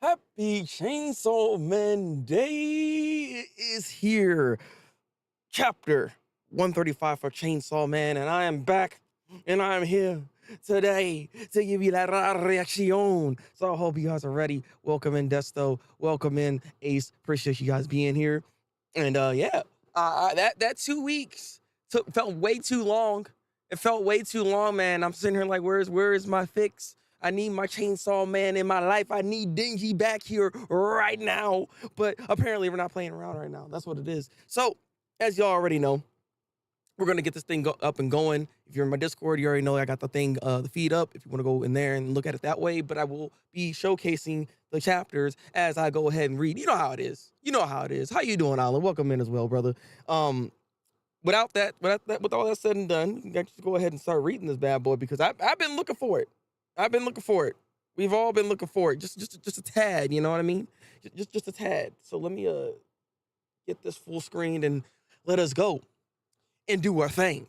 Happy Chainsaw Man Day is here. Chapter 135 for Chainsaw Man, and I am back, and I am here today to give you that reaction. So I hope you guys are ready. Welcome in, Desto. Welcome in, Ace. Appreciate you guys being here. And that 2 weeks felt way too long. It felt way too long, man. I'm sitting here like, where's my fix? I need my Chainsaw Man in my life. I need Dingy back here right now. But apparently, we're not playing around right now. That's what it is. So, as y'all already know, we're gonna get this thing up and going. If you're in my Discord, you already know I got the thing, the feed up. If you want to go in there and look at it that way, but I will be showcasing the chapters as I go ahead and read. You know how it is. You know how it is. How you doing, Alan? Welcome in as well, brother. With all that said and done, you can just go ahead and start reading this bad boy because I've been looking for it. I've been looking for it. We've all been looking for it. Just a tad. You know what I mean? Just a tad. So let me get this full screen and let us go and do our thing.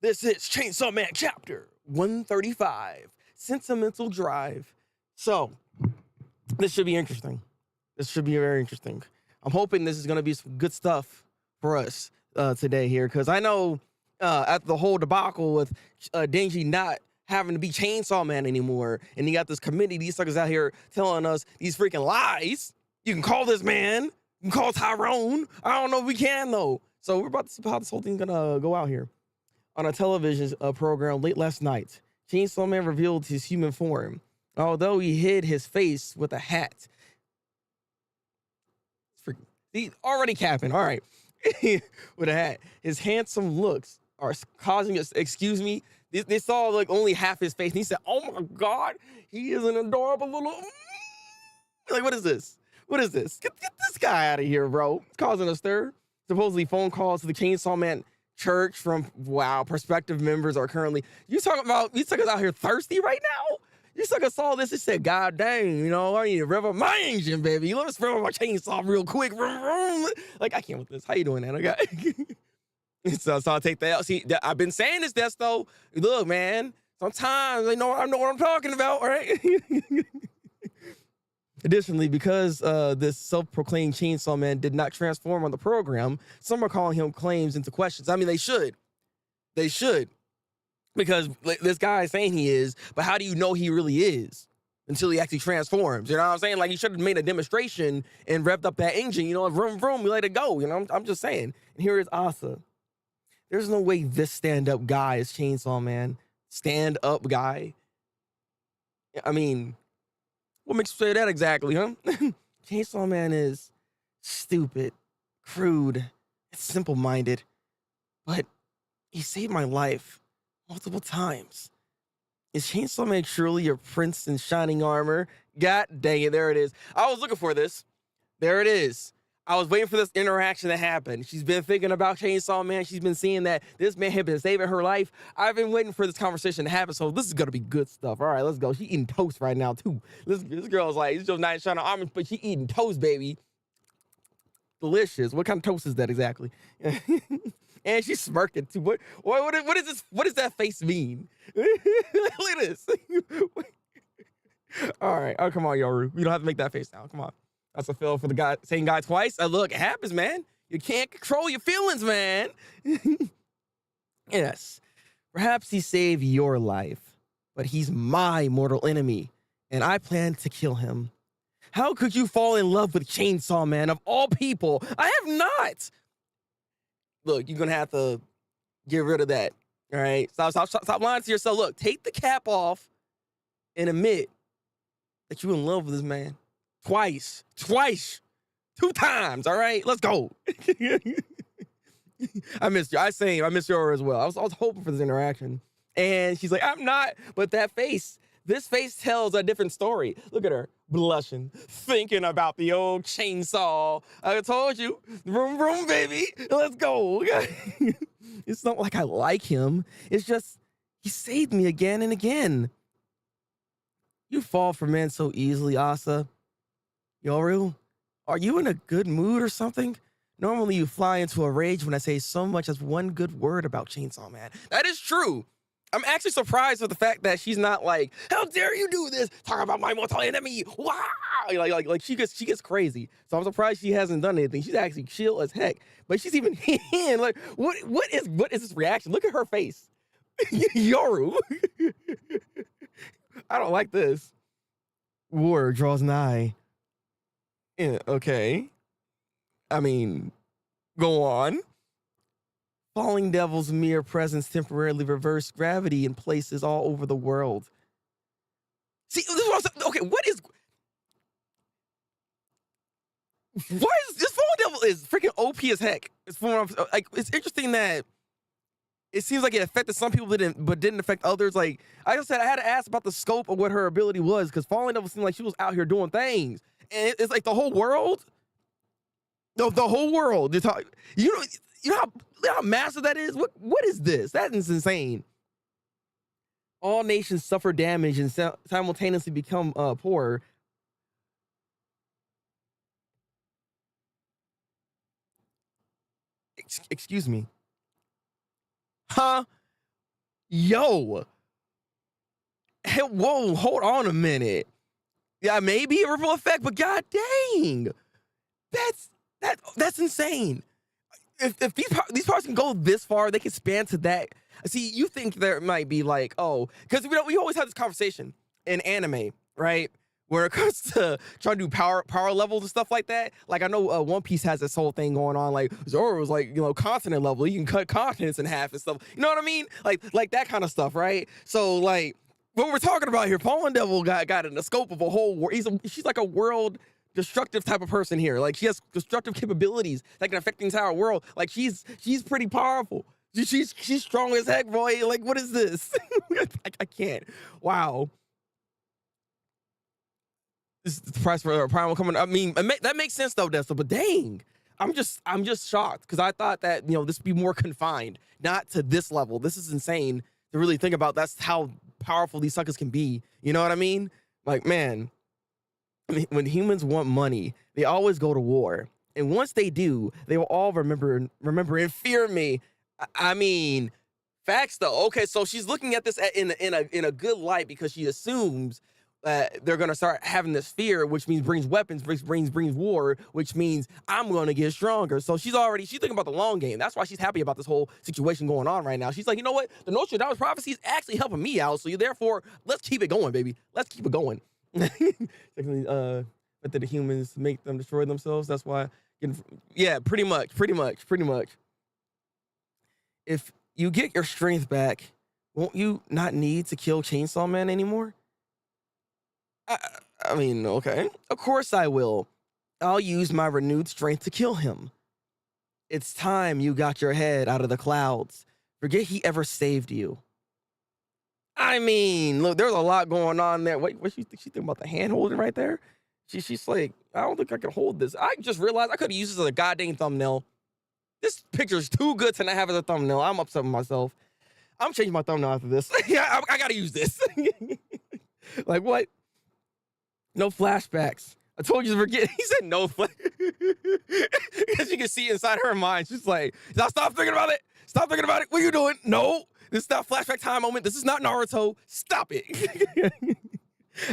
This is Chainsaw Man chapter 135, Sentimental Drive. So, this should be interesting. This should be very interesting. I'm hoping this is going to be some good stuff for us today here, because I know after the whole debacle with Denji not having to be Chainsaw Man anymore, and you got this committee, these suckers out here telling us these freaking lies. You can call this man, you can call Tyrone. I don't know if we can, though. So we're about to see how this whole thing's gonna go out here. On a television program late last night, Chainsaw Man revealed his human form, although he hid his face with a hat. He's already capping, all right. With a hat. His handsome looks are causing us, excuse me, they saw like only half his face, and he said, oh my God, he is an adorable little, like, what is this? What is this? Get this guy out of here, bro. It's causing a stir. Supposedly phone calls to the Chainsaw Man church from, wow, prospective members are currently, you talking about, you suckers out here thirsty right now? You suckers saw this and said, God dang, you know, I need to rev up my engine, baby. Let us rev up my chainsaw real quick. Vroom, vroom. Like, I can't with this. How you doing, Anna? So I'll take that out. See, I've been saying this, Desto. Look, man, sometimes I know what I'm talking about, right? Additionally, because this self-proclaimed Chainsaw Man did not transform on the program, some are calling him claims into questions. I mean, they should. They should. Because this guy is saying he is, but how do you know he really is until he actually transforms? You know what I'm saying? Like, he should have made a demonstration and revved up that engine, you know, vroom, vroom, we let it go. You know, I'm just saying. And here is Asa. There's no way this stand-up guy is Chainsaw Man. Stand-up guy. I mean, what makes you say that exactly, huh? Chainsaw Man is stupid, crude, and simple-minded, but he saved my life multiple times. Is Chainsaw Man truly a prince in shining armor? God dang it, there it is. I was looking for this. There it is. I was waiting for this interaction to happen. She's been thinking about Chainsaw Man. She's been seeing that this man had been saving her life. I've been waiting for this conversation to happen, so this is gonna be good stuff. All right, let's go. She eating toast right now, too. This girl's like, she's just not shining armor, but she eating toast, baby. Delicious. What kind of toast is that exactly? And she's smirking too. What is this? What does that face mean? Look at this. All right. Oh, come on, Yoru. You don't have to make that face now. Come on. That's a fail for the guy saying guy twice. Look, it happens, man. You can't control your feelings, man. Yes. Perhaps he saved your life, but he's my mortal enemy, and I plan to kill him. How could you fall in love with Chainsaw Man of all people? I have not. Look, you're gonna have to get rid of that. All right, stop lying to yourself. Look, take the cap off and admit that you're in love with this man. Twice, 2 times. All right, let's go. I missed you. I missed her as well. I was hoping for this interaction, and she's like, I'm not. But that face. This face tells a different story. Look at her, blushing, thinking about the old chainsaw. I told you, vroom, vroom, baby, let's go. It's not like I like him. It's just, he saved me again and again. You fall for men so easily, Asa. Yoru, are you in a good mood or something? Normally you fly into a rage when I say so much as one good word about Chainsaw Man. That is true. I'm actually surprised with the fact that she's not like, how dare you do this? Talk about my mortal enemy. Wow. Like she gets crazy. So I'm surprised she hasn't done anything. She's actually chill as heck. But she's even like, what is this reaction? Look at her face. Yoru. I don't like this. War draws nigh. Yeah, okay. I mean, go on. Falling Devil's mere presence temporarily reversed gravity in places all over the world. See, this is what I'm saying. Okay, why is this Fallen Devil is freaking OP as heck? It's interesting that it seems like it affected some people, but didn't affect others. Like I said, I had to ask about the scope of what her ability was, because Fallen Devil seemed like she was out here doing things, and it's like the whole world. The whole world. You know how massive that is. What is this? That is insane. All nations suffer damage and simultaneously become poorer. Excuse me. Huh? Yo. Hey, whoa, hold on a minute. Yeah, maybe a ripple effect, but god dang. That's insane. If these parts can go this far, they can span to that. See, you think there might be like, oh, because we always have this conversation in anime, right? Where it comes to trying to do power levels and stuff like that. Like I know One Piece has this whole thing going on. Like Zoro was like, continent level. You can cut continents in half and stuff. You know what I mean? Like that kind of stuff, right? So like what we're talking about here, Fallen Devil got in the scope of a whole world. She's like a world destructive type of person here. Like she has destructive capabilities that can affect the entire world. Like she's pretty powerful. She's strong as heck, boy. Like what is this? I can't. Wow. This is the price for Primal coming. I mean, that makes sense though, Dessa. But dang, I'm just shocked, because I thought that this would be more confined, not to this level. This is insane to really think about. That's how powerful these suckers can be. You know what I mean? Like, man, I mean, when humans want money, they always go to war, and once they do, they will all remember and fear me. I mean, facts though. Okay, so she's looking at this in a good light, because she assumes they're gonna start having this fear, which means brings weapons, brings war, which means I'm gonna get stronger. So she's thinking about the long game. That's why she's happy about this whole situation going on right now. She's like, you know what? The Nostradamus prophecy is actually helping me out. So therefore, let's keep it going, baby. Let's keep it going. Secondly, but did the humans make them destroy themselves? That's why. Yeah, pretty much. If you get your strength back, won't you not need to kill Chainsaw Man anymore? I mean, okay. Of course I will. I'll use my renewed strength to kill him. It's time you got your head out of the clouds. Forget he ever saved you. I mean, look, there's a lot going on there. Wait, what she thinking about the hand holding right there? She's like, I don't think I can hold this. I just realized I could have used this as a goddamn thumbnail. This picture is too good to not have as a thumbnail. I'm upset with myself. I'm changing my thumbnail after this. Yeah, I gotta use this. Like what? No flashbacks. I told you to forget. He said no because you can see inside her mind. She's like, stop thinking about it. Stop thinking about it. What are you doing? No, this is not flashback time moment. This is not Naruto. Stop it.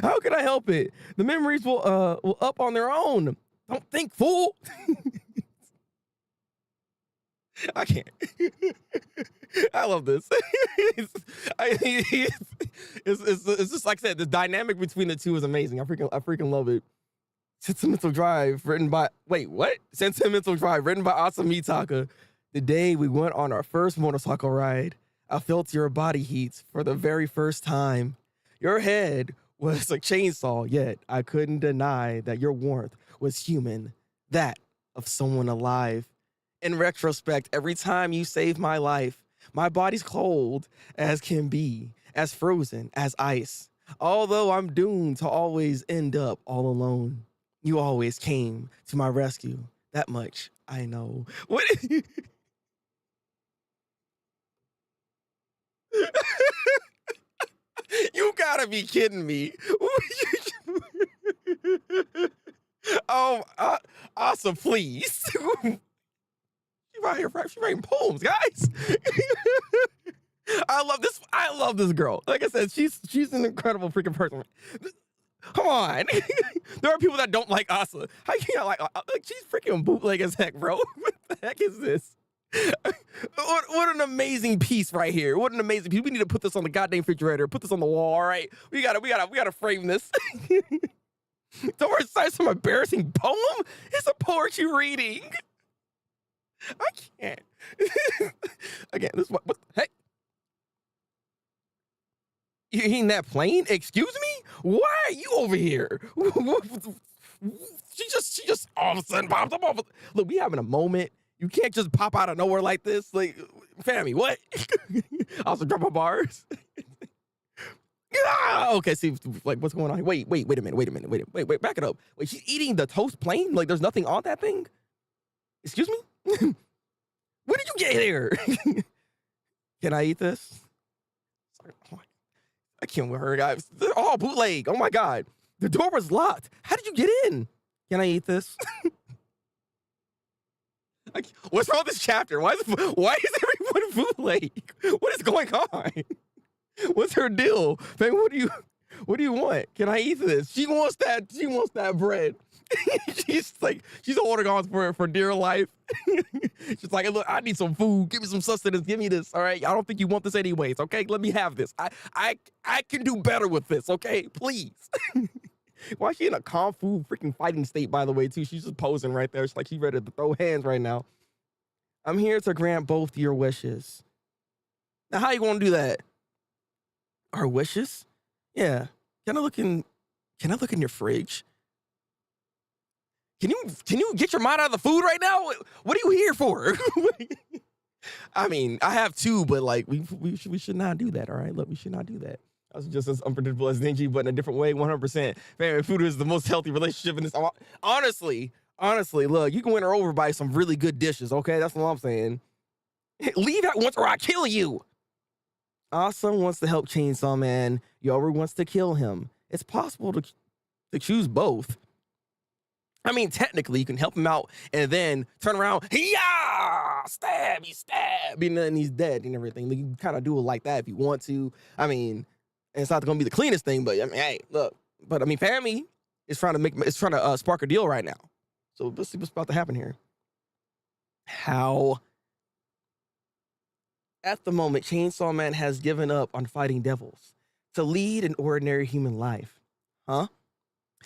How can I help it? The memories will up on their own. Don't think, fool. I can't. I love this. It's just like I said, the dynamic between the two is amazing. I freaking love it. Sentimental Drive, written by Sentimental Drive, written by Asami Taka. The day we went on our first motorcycle ride, I felt your body heat for the very first time. Your head was a chainsaw, yet I couldn't deny that your warmth was human, that of someone alive. In retrospect, every time you save my life, my body's cold as can be, as frozen as ice. Although I'm doomed to always end up all alone, you always came to my rescue. That much I know. What? You gotta be kidding me. Oh, Asa, please. She's writing poems, guys. I love this girl. Like I said, she's an incredible freaking person. Come on. There are people that don't like Asa. How you not like? She's freaking bootleg as heck, bro. What the heck is this? What an amazing piece right here. What an amazing piece. We need to put this on the goddamn refrigerator. Put this on the wall. All right. We gotta frame this. Don't recite some embarrassing poem. It's a poetry reading. I can't. Again, this is what hey. You eating that plane? Excuse me? Why are you over here? She just all of a sudden popped up. Look, we having a moment. You can't just pop out of nowhere like this. Like, family, what? Also drop my bars. Okay, see, like, what's going on? Wait a minute. Back it up. Wait, she's eating the toast plain? Like, there's nothing on that thing? Excuse me? Where did you get here? Can I eat this? Sorry. Oh, I can't with her, guys. They're all bootleg. Oh my God. The door was locked. How did you get in? Can I eat this? What's wrong with this chapter? Why is everyone bootleg? What is going on? What's her deal? Man, what do you want? Can I eat this? She wants that bread. She's holding on for dear life. She's like, look, I need some food. Give me some sustenance. Give me this. All right. I don't think you want this anyways. Okay. Let me have this. I can do better with this. Okay. Please. Why is she in a kung fu freaking fighting state, by the way, too? She's just posing right there. It's like she's ready to throw hands right now. I'm here to grant both your wishes. Now, how you gonna do that? Our wishes? Yeah. Can I look in your fridge? Can you get your mind out of the food right now? What are you here for? I mean, I have two, but like we should not do that. All right, look, we should not do that. I was just as unpredictable as Dingy, but in a different way, 100%. Man, food is the most healthy relationship in this. Honestly, look, you can win her over by some really good dishes. Okay, that's what I'm saying. Leave at once, or I kill you. Asa wants to help Chainsaw Man. Yoru wants to kill him. It's possible to choose both. I mean, technically, you can help him out and then turn around, yeah, stab, and then he's dead and everything. Like, you can kind of do it like that if you want to. I mean, it's not going to be the cleanest thing, but I mean, hey, look. But I mean, family is trying to spark a deal right now. So let's see what's about to happen here. How? At the moment, Chainsaw Man has given up on fighting devils to lead an ordinary human life. Huh?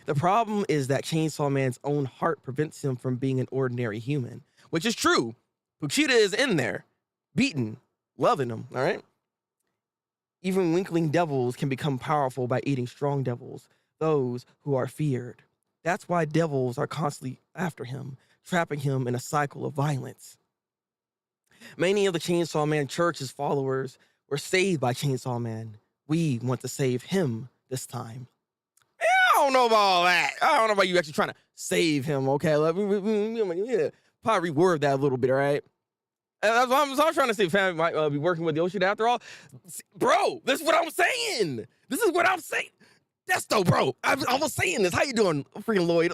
The problem is that Chainsaw Man's own heart prevents him from being an ordinary human, which is true. Pochita is in there, beaten, loving him, all right? Even weakling devils can become powerful by eating strong devils, those who are feared. That's why devils are constantly after him, trapping him in a cycle of violence. Many of the Chainsaw Man Church's followers were saved by Chainsaw Man. We want to save him this time. I don't know about all that. I don't know about you actually trying to save him, okay? Yeah, probably reword that a little bit, all right? That's what I'm trying to say. Family might be working with Yoshida after all. Bro, this is what I'm saying. That's though, bro. I was saying this. How you doing, freaking Lloyd?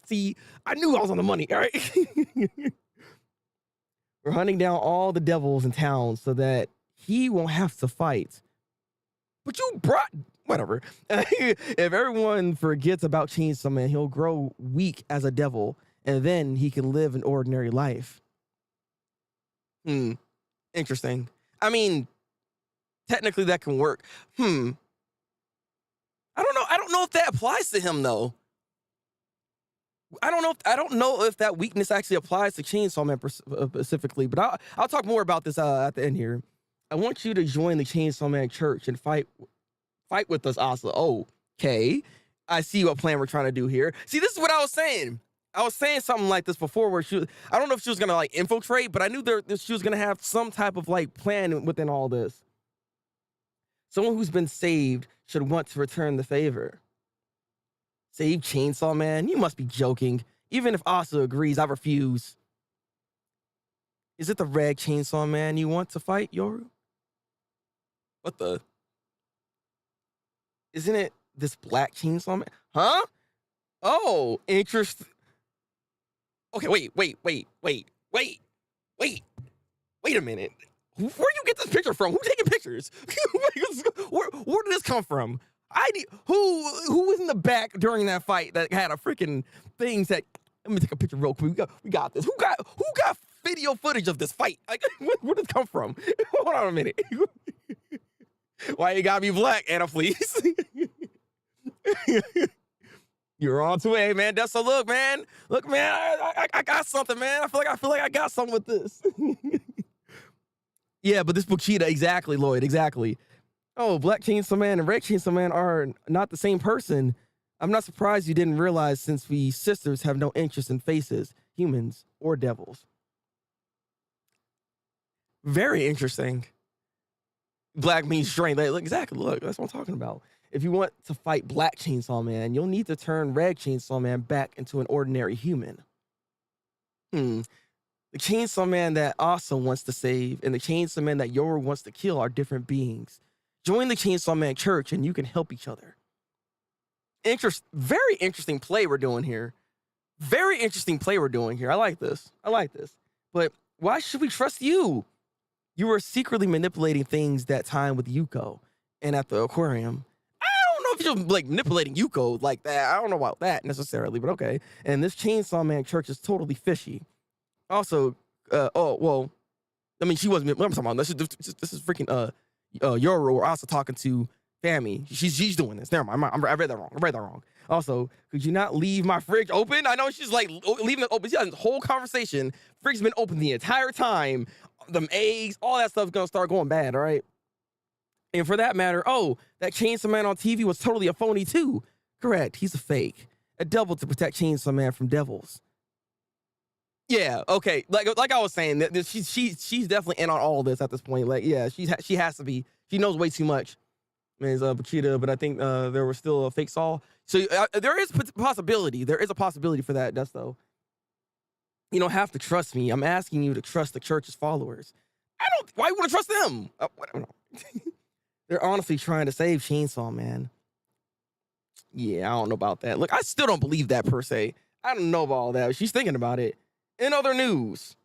See, I knew I was on the money, all right? We're hunting down all the devils in town so that he won't have to fight. But you brought... Whatever. If everyone forgets about Chainsaw Man, he'll grow weak as a devil, and then he can live an ordinary life. Interesting. I mean, technically that can work. I don't know. I don't know if that applies to him though. I don't know if that weakness actually applies to Chainsaw Man specifically. But I'll talk more about this at the end here. I want you to join the Chainsaw Man Church and fight with us, Asa. Okay. I see what plan we're trying to do here. See, this is what I was saying. I was saying something like this before where I don't know if she was going to like infiltrate, but I knew she was going to have some type of like plan within all this. Someone who's been saved should want to return the favor. Save Chainsaw Man? You must be joking. Even if Asa agrees, I refuse. Is it the red Chainsaw Man you want to fight, Yoru? What the? Isn't it this black Chainsaw Man? Huh? Oh, interesting. Okay, wait a minute. Where do you get this picture from? Who's taking pictures? Where did this come from? Who was in the back during that fight that had a freaking thing that? Let me take a picture real quick. We got this. Who got video footage of this fight? Like, where did this come from? Hold on a minute. Why you gotta be black, Anna, please? You're on to it, man. That's a look, man. Look, man, I got something, man. I feel like I got something with this. Yeah, but this Buchita, exactly, Lloyd, exactly. Oh, Black Chainsaw Man and Red Chainsaw Man are not the same person. I'm not surprised you didn't realize, since we sisters have no interest in faces, humans, or devils. Very interesting. Black means strength. Look, exactly. Look, that's what I'm talking about. If you want to fight Black Chainsaw Man, you'll need to turn Red Chainsaw Man back into an ordinary human. The Chainsaw Man that Asa wants to save and the Chainsaw Man that Yoru wants to kill are different beings. Join the Chainsaw Man Church and you can help each other. Very interesting play we're doing here. Very interesting play we're doing here. I like this. But why should we trust you? You were secretly manipulating things that time with Yuko and at the aquarium. I don't know if you're like manipulating Yuko like that. I don't know about that necessarily, but okay. And this Chainsaw Man Church is totally fishy. Also, I mean, she wasn't. What I'm talking about. This is freaking Yoru or Asa talking to Fami. She's doing this. Never mind. I read that wrong. Also, could you not leave my fridge open? I know she's like leaving it open. She has this whole conversation. Fridge's been open the entire time. Them eggs, all that stuff's gonna start going bad, all right? And for that matter, that Chainsaw Man on TV was totally a phony too. Correct, he's a fake. A devil to protect Chainsaw Man from devils. Yeah, okay. Like I was saying, she's definitely in on all this at this point. Like, yeah, she has to be. She knows way too much. Ms. Buchita, but I think there was still a fake Saul. So there is a possibility. There is a possibility for that, Dusto. You don't have to trust me. I'm asking you to trust the church's followers. Why you want to trust them? I don't know. They're honestly trying to save Chainsaw Man. Yeah, I don't know about that. Look, I still don't believe that per se. I don't know about all that. She's thinking about it. In other news,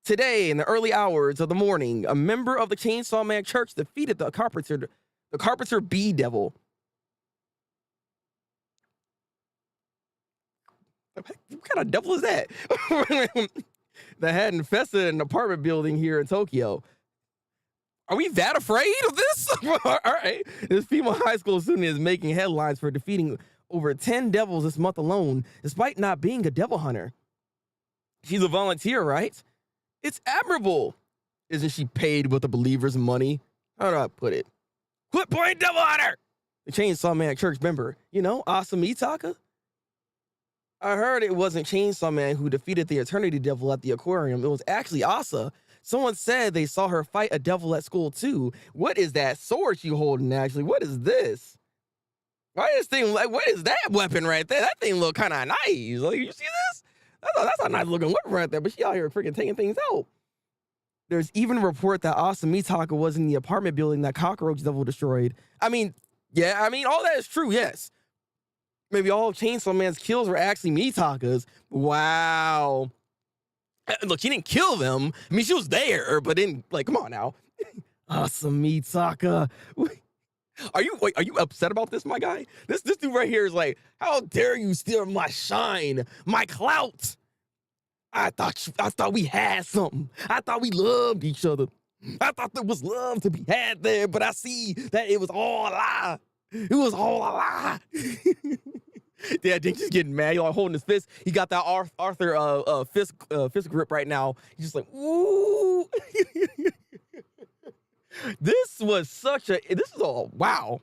today in the early hours of the morning, a member of the Chainsaw Man Church defeated the Carpenter Bee Devil. What kind of devil is that? That had infested an apartment building here in Tokyo. Are we that afraid of this? All right. This female high school student is making headlines for defeating over 10 devils this month alone, despite not being a devil hunter. She's a volunteer, right? It's admirable. Isn't she paid with the believer's money? How do I put it? Quit playing devil hunter! The Chainsaw Man Church member, Asa Mitaka. I heard it wasn't Chainsaw Man who defeated the Eternity Devil at the aquarium. It was actually Asa. Someone said they saw her fight a devil at school too. What is that sword you holding, actually? What is this? Why is this thing like? What is that weapon right there? That thing look kind of nice. Like, you see this? That's a nice looking weapon right there. But she out here freaking taking things out. There's even a report that Asa Mitaka was in the apartment building that Cockroach Devil destroyed. I mean, all that is true. Yes. Maybe all of Chainsaw Man's kills were actually Mitaka's. Wow. Look, she didn't kill them. I mean, she was there, but then, like, come on now. Awesome, Mitaka. Are you upset about this, my guy? This dude right here is like, how dare you steal my shine, my clout? I thought we had something. I thought we loved each other. I thought there was love to be had there, but I see that it was all a lie. It was all a lie. Yeah, Dink's just getting mad. He's like holding his fist. He got that Arthur fist grip right now. He's just like, ooh. This is all wow.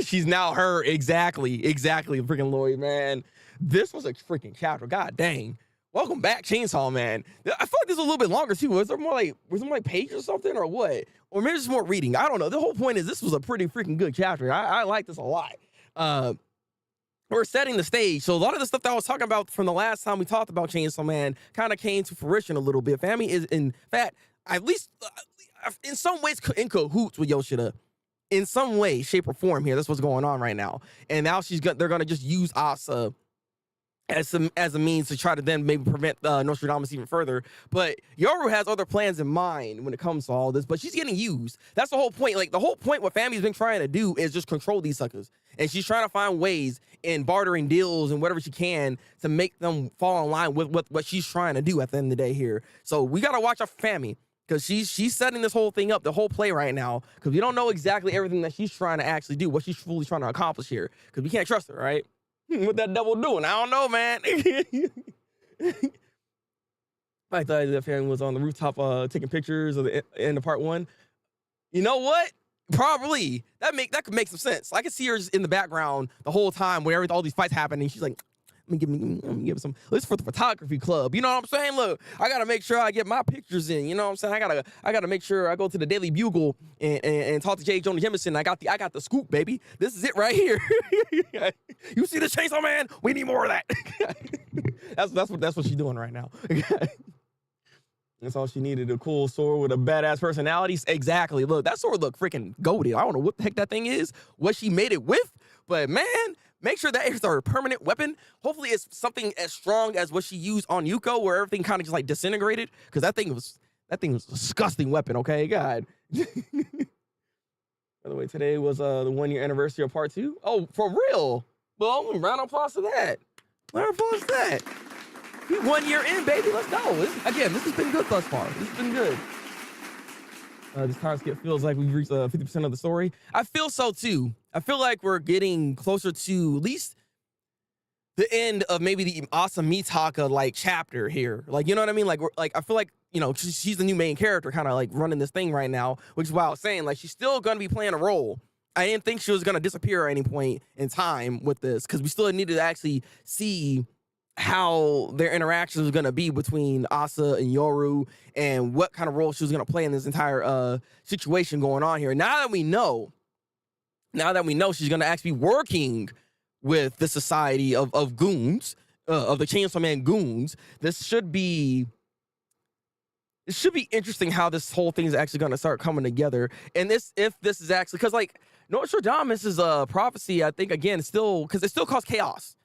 She's now her exactly, freaking Lloyd, man. This was a freaking chapter. God dang. Welcome back, Chainsaw Man. I feel like this was a little bit longer too. Was there more like pages or something or what? Or maybe just more reading. I don't know. The whole point is this was a pretty freaking good chapter. I like this a lot. We're setting the stage. So a lot of the stuff that I was talking about from the last time we talked about Chainsaw Man kind of came to fruition a little bit. Fami is, in fact, at least in some ways in cahoots with Yoshida. In some way, shape, or form here. That's what's going on right now. And now they're going to just use Asa as a means to try to then maybe prevent Nostradamus even further. But Yoru has other plans in mind when it comes to all this, but she's getting used. That's the whole point. Like, the whole point what Fami's been trying to do is just control these suckers. And she's trying to find ways in bartering deals and whatever she can to make them fall in line with what she's trying to do at the end of the day here. So we got to watch out for Fami, because she's setting this whole thing up, the whole play right now, because we don't know exactly everything that she's trying to actually do, what she's fully trying to accomplish here, because we can't trust her, right? What that devil doing? I don't know, man. I thought that Fami was on the rooftop taking pictures of the end of part one. You know what? Probably. That could make some sense. I could see her just in the background the whole time where all these fights happening. She's like, let me give some. This is for the photography club. You know what I'm saying? Look, I gotta make sure I get my pictures in. You know what I'm saying? I gotta make sure I go to the Daily Bugle and talk to J. Jonah Jameson. I got the scoop, baby. This is it right here. You see this Chainsaw Man? We need more of that. that's what she's doing right now. That's all she needed, a cool sword with a badass personality. Exactly. Look, that sword look freaking goated. I don't know what the heck that thing is, what she made it with, but man, make sure that is her permanent weapon. Hopefully it's something as strong as what she used on Yuko, where everything kind of just like disintegrated, because that thing was a disgusting weapon, okay? God. By the way, today was the 1-year anniversary of part 2. Oh, for real? Well, round of applause to that. Round of applause to that. 1 year in, baby. Let's go. This has been good thus far. This has been good. This time skip feels like we've reached 50% of the story. I feel so too. I feel like we're getting closer to at least the end of maybe the Asa Mitaka like chapter here. Like, you know what I mean? Like, I feel like, you know, she's the new main character, kind of like running this thing right now, which is why I was saying, like, she's still gonna be playing a role. I didn't think she was gonna disappear at any point in time with this, because we still needed to actually see how their interactions was going to be between Asa and Yoru, and what kind of role she was going to play in this entire situation going on here. Now that we know she's going to actually be working with the society of goons, of the Chainsaw Man goons, it should be interesting how this whole thing is actually going to start coming together. And if this is actually, because like Nostradamus is a prophecy, I think, again, still, because it still caused chaos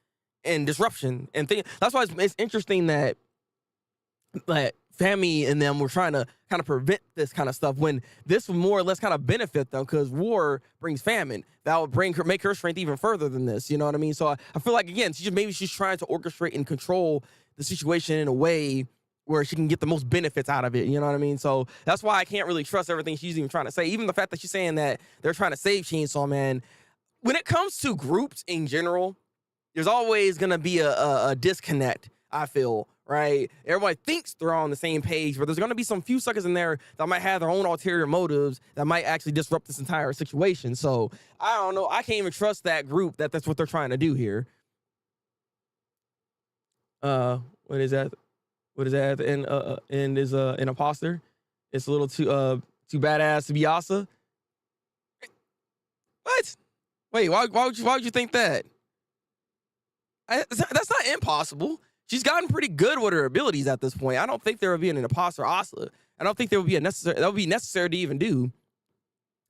and disruption and things. That's why it's interesting that Fami and them were trying to kind of prevent this kind of stuff, when this would more or less kind of benefit them, because war brings famine. That would make her strength even further than this. You know what I mean? So I feel like, again, she's trying to orchestrate and control the situation in a way where she can get the most benefits out of it. You know what I mean? So that's why I can't really trust everything she's even trying to say. Even the fact that she's saying that they're trying to save Chainsaw Man. When it comes to groups in general, there's always going to be a disconnect, I feel, right? Everybody thinks they're on the same page, but there's going to be some few suckers in there that might have their own ulterior motives that might actually disrupt this entire situation. So I don't know. I can't even trust that group that that's what they're trying to do here. What is that? What is that at the end? End is an imposter. It's a little too badass to be Asa. What? Wait, why would you think that? That's not impossible. She's gotten pretty good with her abilities at this point. I don't think there would be an imposter Asa. I don't think that would be necessary to even do,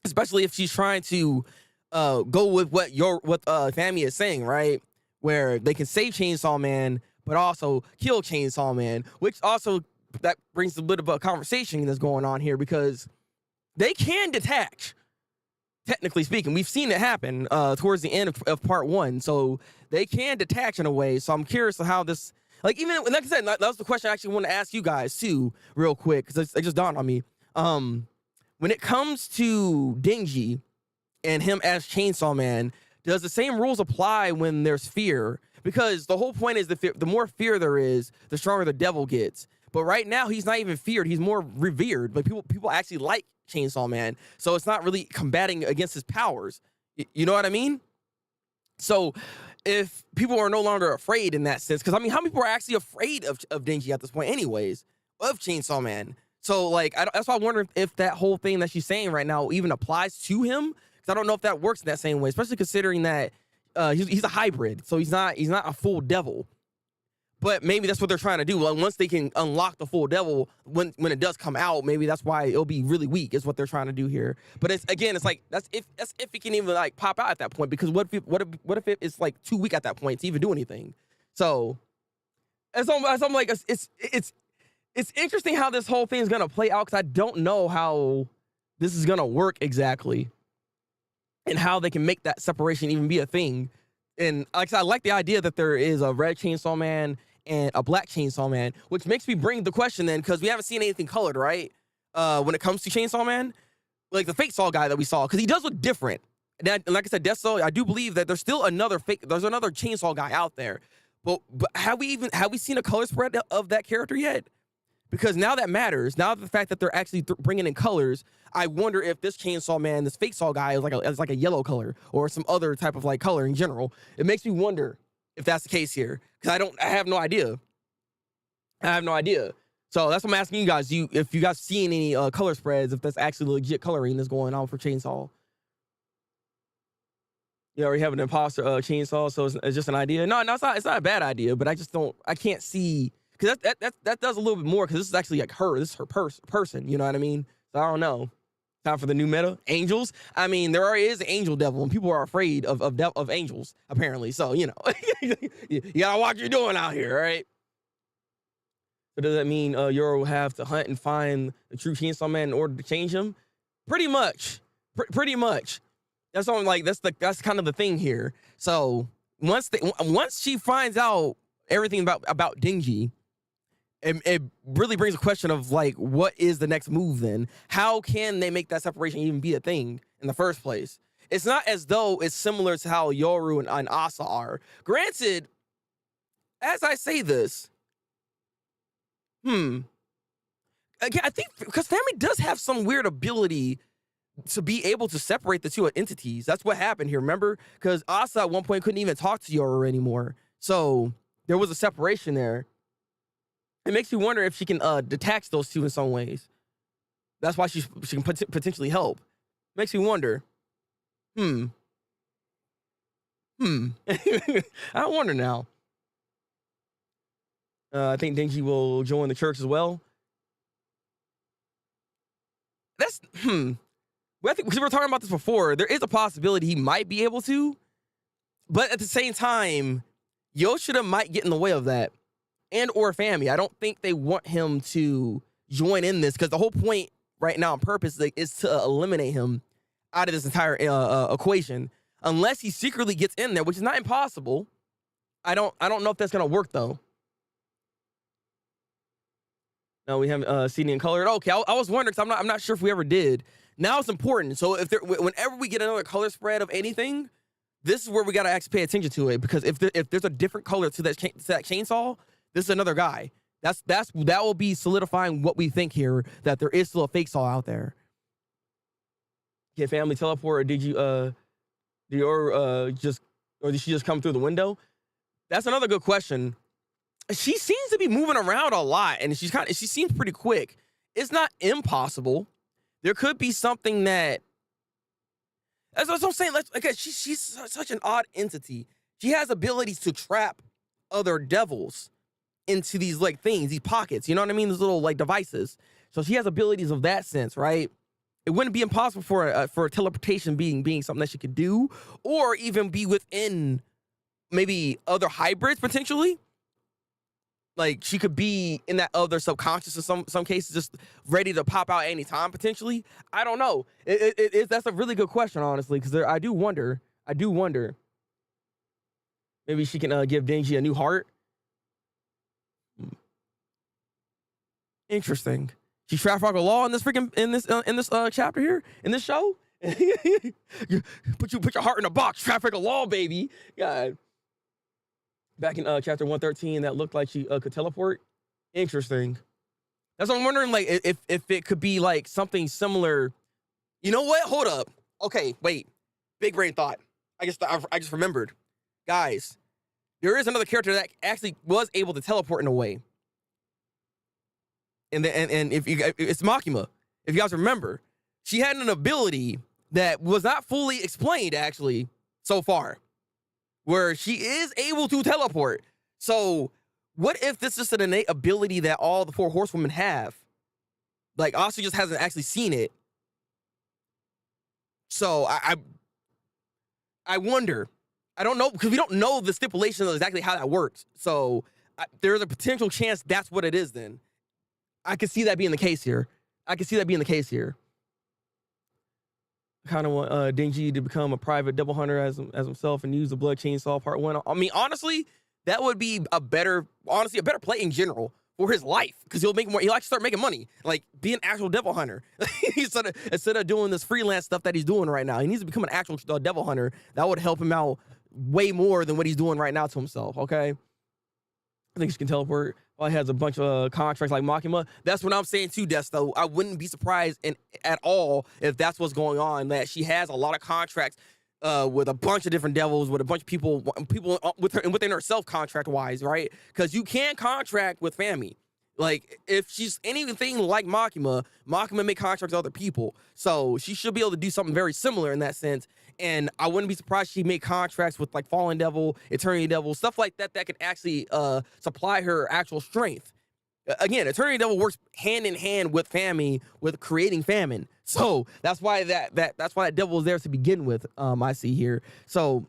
especially if she's trying to go with what Fami is saying, right? Where they can save Chainsaw Man, but also kill Chainsaw Man, which also that brings a bit of a conversation that's going on here, because they can detach. Technically speaking, we've seen it happen towards the end of part 1, so they can detach in a way. So I'm curious to how this, like, even like I said, that was the question I actually want to ask you guys too, real quick, because it just dawned on me. When it comes to Denji and him as Chainsaw Man, does the same rules apply when there's fear? Because the whole point is the more fear there is, the stronger the devil gets. But right now, he's not even feared; he's more revered. Like people actually like Chainsaw Man, so it's not really combating against his powers. You know what I mean? So if people are no longer afraid in that sense, because I mean, how many people are actually afraid of Denji at this point, anyways, of Chainsaw Man? So like, that's why I wonder if that whole thing that she's saying right now even applies to him, because I don't know if that works in that same way, especially considering that he's a hybrid, so he's not a full devil. But maybe that's what they're trying to do. Like, once they can unlock the full devil, when it does come out, maybe that's why it'll be really weak, is what they're trying to do here. But it's like that's if it can even like pop out at that point, because what if it's like too weak at that point to even do anything? So as I'm like, it's interesting how this whole thing is gonna play out because I don't know how this is gonna work exactly and how they can make that separation even be a thing. And like I said, I like the idea that there is a red Chainsaw Man and a black Chainsaw Man, which makes me bring the question then, because we haven't seen anything colored, right? When it comes to Chainsaw Man, like the fake Saw guy that we saw, because he does look different. And like I said, Death Saw, I do believe that there's still another Chainsaw guy out there. But have we seen a color spread of that character yet? Because now that matters. Now the fact that they're actually bringing in colors, I wonder if this Chainsaw Man, this fake Saw guy, is like a yellow color or some other type of like color in general. It makes me wonder if that's the case here, because I have no idea. I have no idea. So that's what I'm asking you guys. If you guys seen any color spreads, if that's actually legit coloring that's going on for Chainsaw. You already have an imposter Chainsaw, so it's just an idea. No, it's not a bad idea, but I can't see, because that does a little bit more, because this is actually like this is her person, you know what I mean? So I don't know. Time for the new meta. Angels. I mean, there already is an angel devil, and people are afraid of angels, apparently. So, you know, you gotta watch what you're doing out here, right? So does that mean Yoro will have to hunt and find the true Chainsaw Man in order to change him? Pretty much. Pretty much. That's all I'm like, that's kind of the thing here. So once she finds out everything about Denji, it really brings a question of like, what is the next move then? How can they make that separation even be a thing in the first place? It's not as though it's similar to how Yoru and Asa are. Granted, as I say this, again, I think because family does have some weird ability to be able to separate the two entities. That's what happened here, remember? Because Asa at one point couldn't even talk to Yoru anymore. So there was a separation there. It makes me wonder if she can detach those two in some ways. That's why she can potentially help. Makes me wonder. I wonder now. I think Denji will join the church as well. That's I think we were talking about this before. There is a possibility he might be able to, but at the same time, Yoshida might get in the way of that, and or Fami. I don't think they want him to join in this, because the whole point right now on purpose is to eliminate him out of this entire equation, unless he secretly gets in there, which is not impossible. I don't know if that's gonna work though. No, we haven't seen it in color. Okay, I was wondering, because I'm not sure if we ever did. Now it's important. So whenever we get another color spread of anything, this is where we gotta actually pay attention to it, because if there's a different color to that chainsaw, this is another guy. That will be solidifying what we think here, that there is still a fake Saw out there. Can family teleport, or did she just come through the window? That's another good question. She seems to be moving around a lot, and she seems pretty quick. It's not impossible. There could be something that's what I'm saying. Okay, she's such an odd entity. She has abilities to trap other devils into these like things, these pockets. You know what I mean? These little like devices. So she has abilities of that sense, right? It wouldn't be impossible for a teleportation being something that she could do, or even be within maybe other hybrids potentially. Like she could be in that other subconscious in some cases, just ready to pop out anytime potentially. I don't know. That's a really good question, honestly, because I do wonder. Maybe she can give Denji a new heart. Interesting. She Trafalgar Law in this chapter here in this show. Put your heart in a box, Trafalgar Law, baby. God. Back in chapter 113, that looked like she could teleport. Interesting. That's what I'm wondering, like, if it could be like something similar. You know what? Hold up. Okay, wait. Big brain thought. I just remembered. Guys, there is another character that actually was able to teleport in a way. And it's Makima. If you guys remember, she had an ability that was not fully explained actually so far, where she is able to teleport. So what if this is an innate ability that all the four horsewomen have? Like Asa just hasn't actually seen it. So I wonder. I don't know, because we don't know the stipulation of exactly how that works. So there's a potential chance that's what it is. Then I could see that being the case here. Kind of want Denji to become a private devil hunter as himself and use the blood chainsaw part 1. I mean, honestly, that would be a better play in general for his life, because he'll make more. He'll actually start making money, like be an actual devil hunter instead of doing this freelance stuff that he's doing right now. He needs to become an actual devil hunter. That would help him out way more than what he's doing right now to himself. Okay, I think she can teleport. Well, he has a bunch of contracts like Makima. That's what I'm saying too, Desto. I wouldn't be surprised at all if that's what's going on, that she has a lot of contracts with a bunch of different devils, with a bunch of people with her and within herself contract wise, right? Because you can contract with Fami. Like, if she's anything like Makima may contract with other people. So she should be able to do something very similar in that sense. And I wouldn't be surprised she made contracts with like Fallen Devil, Eternity Devil, stuff like that could actually supply her actual strength. Again, Eternity Devil works hand in hand with Fami, with creating famine. So that's why that's why that devil is there to begin with. I see here. So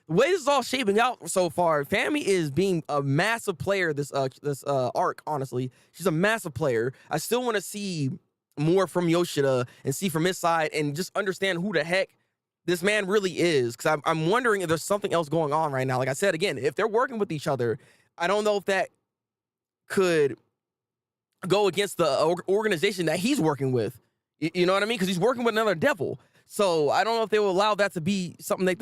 the way this is all shaping out so far, Fami is being a massive player this arc. Honestly, she's a massive player. I still want to see more from Yoshida and see from his side and just understand who the heck this man really is, because I'm wondering if there's something else going on right now. Like I said, again, if they're working with each other, I don't know if that could go against the organization that he's working with. You know what I mean? Because he's working with another devil. So I don't know if they will allow that to be something that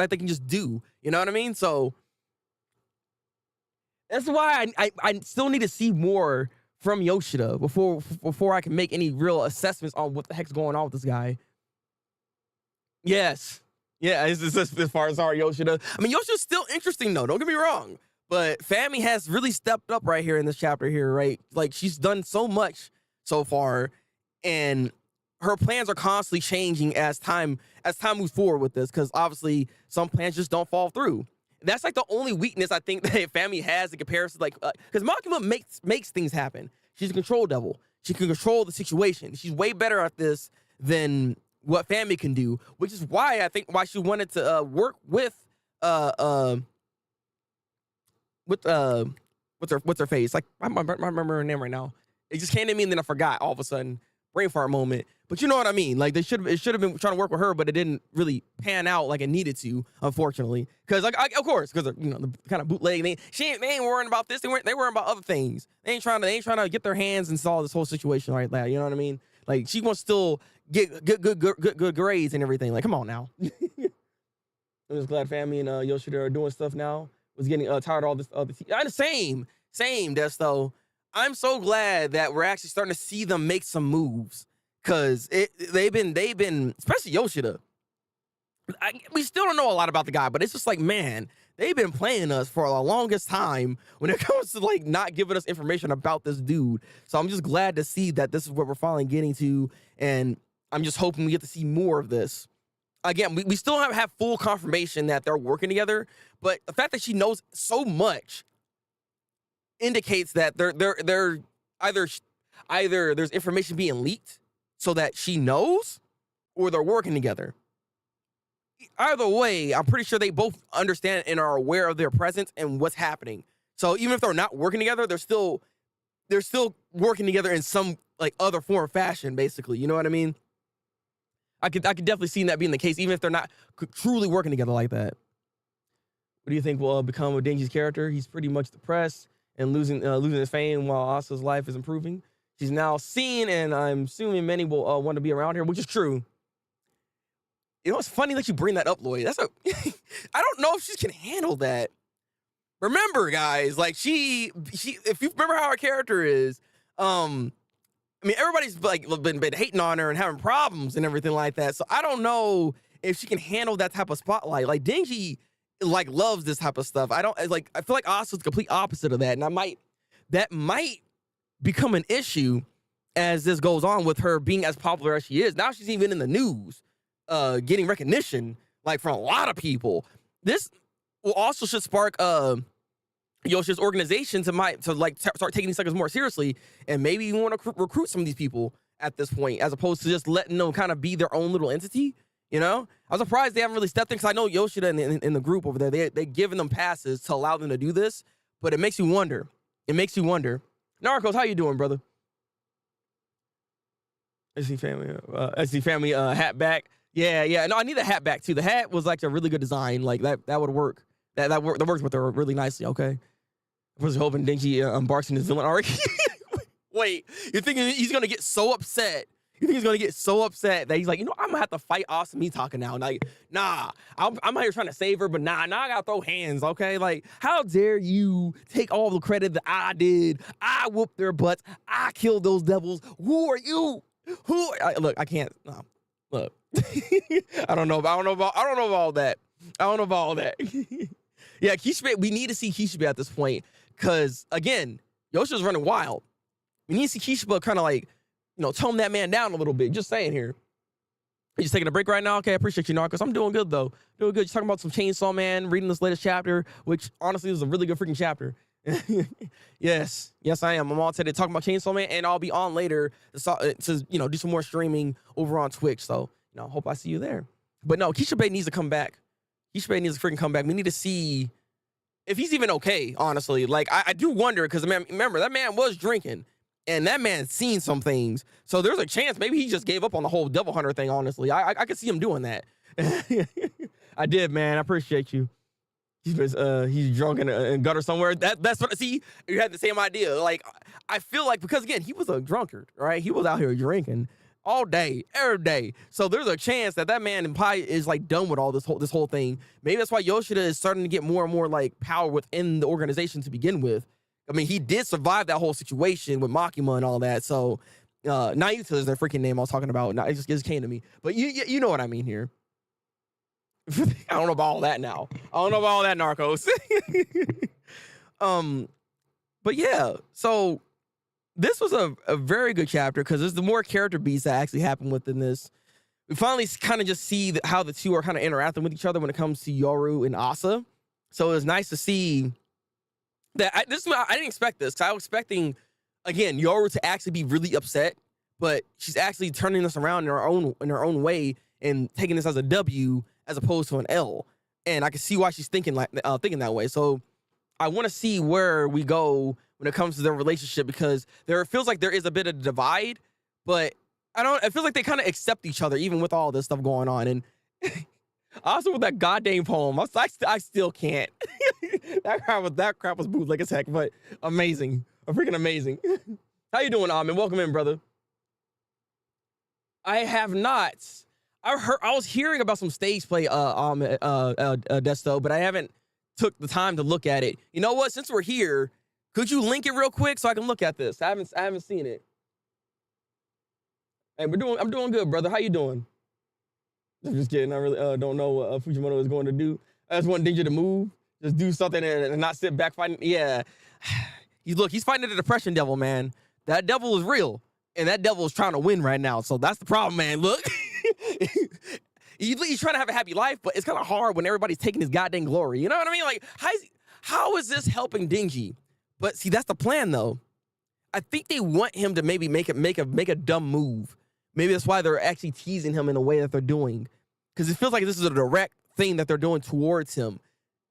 they can just do. You know what I mean? So that's why I still need to see more from Yoshida before I can make any real assessments on what the heck's going on with this guy. Yes. Yeah, it's just as far as our Yoshida. I mean, Yoshida's still interesting, though. Don't get me wrong. But Fami has really stepped up right here in this chapter here, right? Like, she's done so much so far, and her plans are constantly changing as time moves forward with this, because obviously some plans just don't fall through. That's like the only weakness I think that Fami has in comparison, like, because Makima makes things happen. She's a control devil. She can control the situation. She's way better at this than what Fami can do, which is why I think she wanted to work with what's her face? Like, I remember her name right now. It just came to me and then I forgot all of a sudden. Brain fart moment. But you know what I mean? Like, it should have been trying to work with her, but it didn't really pan out like it needed to, unfortunately. Because of course, because you know the kind of bootleg. They ain't worrying about this. They worrying about other things. They ain't trying to get their hands and solve this whole situation right there. You know what I mean? Like, she wants to still get good grades and everything. Like, come on now. I'm just glad Fami and Yoshida are doing stuff now. Was getting tired of all this other. Same, Desto. I'm so glad that we're actually starting to see them make some moves, because they've been, especially Yoshida. We still don't know a lot about the guy, but it's just like, man, they've been playing us for the longest time when it comes to like not giving us information about this dude. So I'm just glad to see that this is what we're finally getting to, and I'm just hoping we get to see more of this. Again, we still don't have full confirmation that they're working together, but the fact that she knows so much indicates that they're either there's information being leaked so that she knows, or they're working together. Either way, I'm pretty sure they both understand and are aware of their presence and what's happening. So even if they're not working together, they're still working together in some like other form or fashion, basically. You know what I mean? I could definitely see that being the case, even if they're not truly working together like that. What do you think will become of Denji's character? He's pretty much depressed and losing his fame while Asa's life is improving. She's now seen, and I'm assuming many will want to be around her, which is true. You know, it's funny that you bring that up, Lloyd. I don't know if she can handle that. Remember, guys, like she if you remember how her character is, I mean, everybody's like been hating on her and having problems and everything like that. So I don't know if she can handle that type of spotlight. Like, Denji like loves this type of stuff. I feel like Asa's the complete opposite of that, and that might become an issue as this goes on with her being as popular as she is. Now she's even in the news, getting recognition like from a lot of people. This will also should spark Yoshida's organization to start taking these suckers more seriously, and maybe even want to recruit some of these people at this point, as opposed to just letting them kind of be their own little entity. You know, I'm surprised they haven't really stepped in, because I know Yoshida in the group over there, they're giving them passes to allow them to do this, but it makes you wonder. It makes you wonder. Narcos, how you doing, brother? SD family hat back. Yeah. No, I need a hat back too. The hat was like a really good design. Like that would work. That works with her really nicely. Okay. I was hoping Denji embarks in his villain arc. Wait, you're thinking he's gonna get so upset? You think he's gonna get so upset that he's like, I'm gonna have to fight Awesome Mitaka now? Like, nah, I'm out here trying to save her, but nah, I gotta throw hands, okay? Like, how dare you take all the credit that I did? I whooped their butts. I killed those devils. Who are you? Look, I can't. No, look, I don't know about all that. Yeah, Kishibe, we need to see Kishibe at this point because again, Yoshi's running wild. We need to see Kishibe kind of like, tone that man down a little bit. Just saying here. You just taking a break right now? Okay, I appreciate you, Narcos. I'm doing good, though. Doing good. You're talking about some Chainsaw Man, reading this latest chapter, which honestly is a really good freaking chapter. Yes, I am. I'm on today talking about Chainsaw Man, and I'll be on later to do some more streaming over on Twitch. So, hope I see you there. But no, Kishibe needs to come back. Kishibe needs to freaking come back. We need to see if he's even okay, honestly. Like, I do wonder, because, man, remember, that man was drinking. And that man's seen some things. So there's a chance maybe he just gave up on the whole Devil Hunter thing, honestly. I could see him doing that. I did, man. I appreciate you. He's drunk in a gutter somewhere. That's what, see, you had the same idea. Like, I feel like, because again, he was a drunkard, right? He was out here drinking all day, every day. So there's a chance that man probably is like done with all this whole thing. Maybe that's why Yoshida is starting to get more and more like power within the organization to begin with. I mean, he did survive that whole situation with Makima and all that. So, Naito is their freaking name I was talking about. It just came to me. But you know what I mean here. I don't know about all that now. I don't know about all that, Narcos. But yeah, so this was a very good chapter because there's the more character beats that actually happen within this. We finally kind of just see how the two are kind of interacting with each other when it comes to Yoru and Asa. So it was nice to see that I didn't expect this. Cause I was expecting, again, Yoru to actually be really upset, but she's actually turning this around in her own way and taking this as a W as opposed to an L. And I can see why she's thinking that way. So I want to see where we go when it comes to their relationship, because it feels like there is a bit of a divide, but it feels like they kind of accept each other even with all this stuff going on. And also with that goddamn poem, I still can't. that crap was bootleg as heck, but amazing, freaking amazing. How you doing, Ahmed? Welcome in, brother. I have not. I was hearing about some stage play, Desto, but I haven't took the time to look at it. You know what? Since we're here, could you link it real quick so I can look at this? I haven't seen it. Hey, I'm doing good, brother. How you doing? I'm just kidding. I really don't know what Fujimoto is going to do. I just want Danger to move. Just do something and not sit back fighting. Yeah. He's fighting the depression devil, man. That devil is real. And that devil is trying to win right now. So that's the problem, man. Look. He's trying to have a happy life, but it's kind of hard when everybody's taking his goddamn glory. You know what I mean? Like, how is this helping Denji? But see, that's the plan, though. I think they want him to maybe make a dumb move. Maybe that's why they're actually teasing him in the way that they're doing. Because it feels like this is a direct thing that they're doing towards him,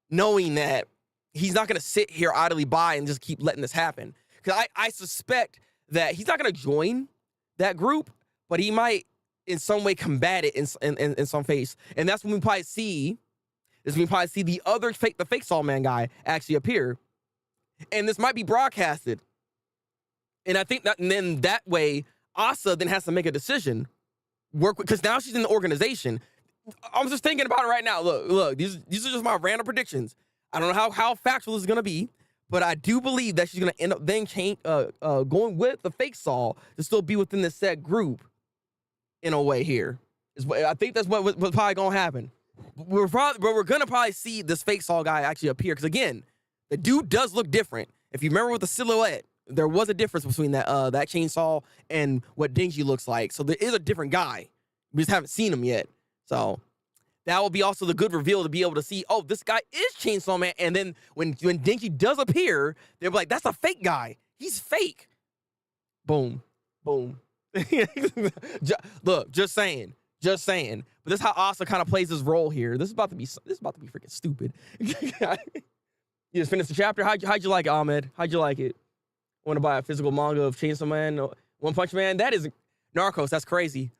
knowing that he's not going to sit here idly by and just keep letting this happen. Because I suspect that he's not going to join that group, but he might in some way combat it in some face. And that's when we probably see the other the fake Saw Man guy actually appear. And this might be broadcasted. And I think that, and then that way, Asa then has to make a decision. Because now she's in the organization. I'm just thinking about it right now. Look, these are just my random predictions. I don't know how factual this is going to be, but I do believe that she's going to end up then going with the fake Saw to still be within the set group in a way here. I think that's what's probably going to happen. We're going to probably see this fake Saw guy actually appear. Because again, the dude does look different. If you remember with the silhouette, there was a difference between that chainsaw and what Denji looks like. So there is a different guy. We just haven't seen him yet. So that will be also the good reveal to be able to see, oh, this guy is Chainsaw Man. And then when Denji does appear, they'll be like, that's a fake guy. He's fake. Boom. Boom. Look, just saying. But this is how Asa kind of plays his role here. This is about to be freaking stupid. You just finished the chapter. How'd you like it, Ahmed? How'd you like it? Want to buy a physical manga of Chainsaw Man, One Punch Man? That is Narcos. That's crazy.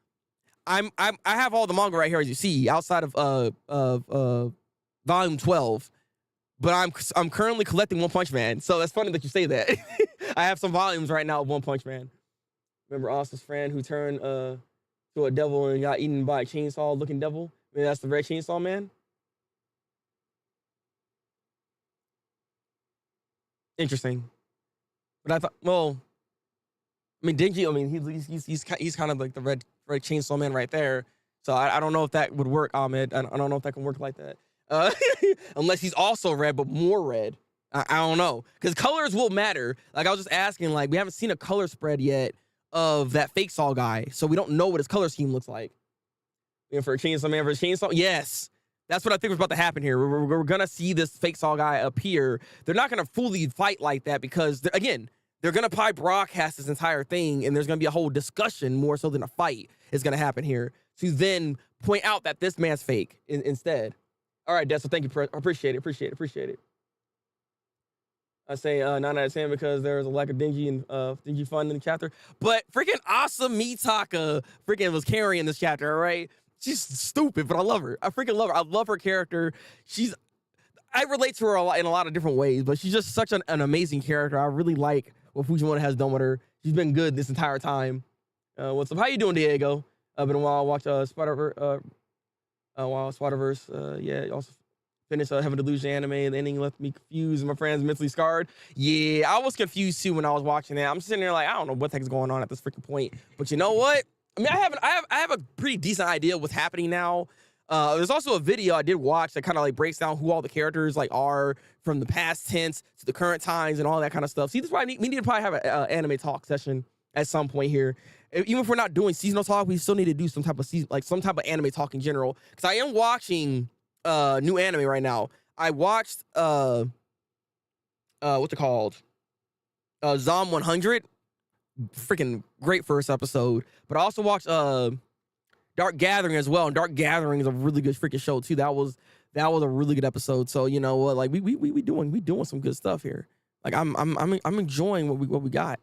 I have all the manga right here, as you see, outside of volume 12. But I'm currently collecting One Punch Man, so that's funny that you say that. I have some volumes right now of One Punch Man. Remember Austin's friend who turned to a devil and got eaten by a chainsaw-looking devil? Maybe that's the Red Chainsaw Man. Interesting. But I thought, well, I mean, Denji. I mean, he's kind of like the Red Chainsaw Man right there. So I don't know if that would work, Ahmed. I don't know if that can work like that. Unless he's also red, but more red. I don't know, because colors will matter. Like I was just asking, like we haven't seen a color spread yet of that fake Saw guy, so we don't know what his color scheme looks like. And for a Chainsaw Man versus Chainsaw, yes, that's what I think was about to happen here. We're gonna see this fake Saw guy appear. They're not gonna fully fight like that because they're gonna probably broadcast this entire thing, and there's gonna be a whole discussion more so than a fight is gonna happen here to then point out that this man's fake instead. All right, Dessa, thank you. Appreciate it. I say 9 out of 10 because there's a lack of dingy fun in the chapter. But freaking Asa Mitaka freaking was carrying this chapter, all right? She's stupid, but I love her. I freaking love her. I love her character. I relate to her in a lot of different ways, but she's just such an amazing character. I really like what Fujimura has done with her. She's been good this entire time. What's up? How you doing, Diego? Been a while. Watch Spider-Verse. Yeah, also finished Heaven Delusion anime. The ending left me confused and my friends mentally scarred. Yeah, I was confused too when I was watching that. I'm sitting there like, I don't know what the heck's going on at this freaking point. But you know what? I mean, I have a pretty decent idea of what's happening now. There's also a video I did watch that kind of like breaks down who all the characters like are from the past tense to the current times and all that kind of stuff. See, this is why we need to probably have an anime talk session at some point here. Even if we're not doing seasonal talk, we still need to do some type of anime talk in general. Because I am watching new anime right now. I watched what's it called? Zom 100. Freaking great first episode. But I also watched Dark Gathering as well. And Dark Gathering is a really good freaking show too. That was a really good episode. So you know what? Like we doing some good stuff here. Like I'm enjoying what we got.